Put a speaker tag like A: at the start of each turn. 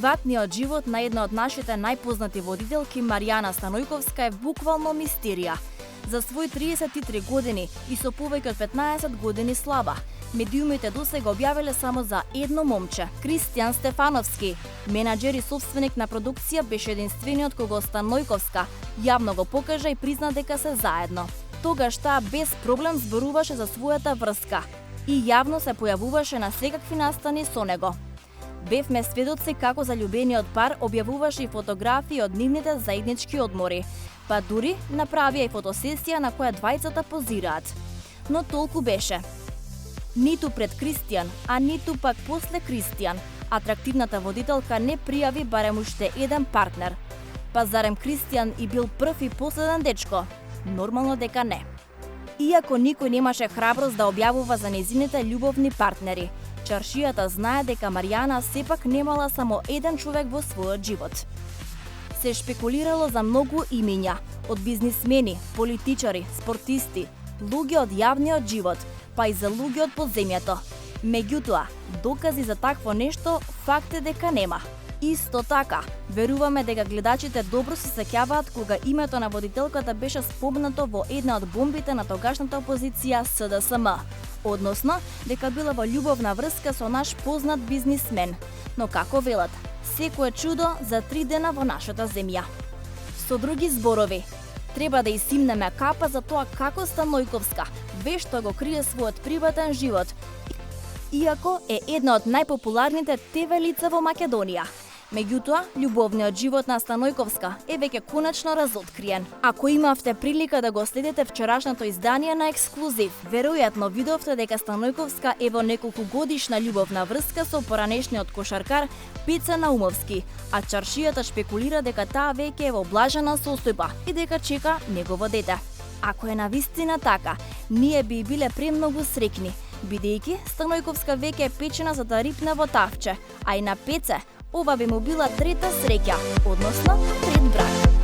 A: Приватниот живот на една од нашите најпознати водителки, Маријана Станојковска, е буквално мистерија. За свој 33 години и со повеќе од 15 години слава, медиумите досега објавиле само за едно момче. Кристијан Стефановски, менаџер и собственик на продукција, беше единствениот кого Станојковска јавно го покажа и призна дека се заедно. Тогаш таа без проблем зборуваше за својата врска и јавно се појавуваше на секакви настани со него. Бевме сведоци како заљубениот пар објавуваше и фотографии од нивните заеднички одмори, па дури направија и фотосесија на која двајцата позираат. Но толку беше. Ниту пред Кристијан, а ниту пак после Кристијан, атрактивната водителка не пријави барем уште еден партнер. Па зарем Кристијан и бил прв и последен дечко? Нормално дека не. Иако никој немаше храброст да објавува за нејзините љубовни партнери, чаршијата знае дека Маријана сепак немала само еден човек во својот живот. Се шпекулирало за многу имиња, од бизнисмени, политичари, спортисти, луѓе од јавниот живот, па и за луѓе од подземјето. Меѓутоа, докази за такво нешто факт е дека нема. Исто така, веруваме дека гледачите добро се сеќаваат кога името на водителката беше спомнато во една од бомбите на тогашната опозиција СДСМ, односно дека била во љубовна врска со наш познат бизнисмен. Но како велат, секое чудо за 3 дена во нашата земја. Со други зборови, треба да исимнеме капа за тоа како Станојковска вешто го крие својот приватен живот, иако е една од најпопуларните ТВ лица во Македонија. Меѓутоа, љубовниот живот на Станојковска е веќе конечно разоткриен. Ако имавте прилика да го следите вчерашното издание на Ексклузив, веројатно видовте дека Станојковска е во неколку годишна љубовна врска со поранешниот кошаркар Пеца Наумовски, а чаршијата шпекулира дека таа веќе е во блажена состојба и дека чека негово дете. Ако е навистина така, ние би биле премногу среќни, бидејќи Станојковска веќе е печена за да рипне во тавче, а и на Пеце ова би му била трета среќа, односно трет брак.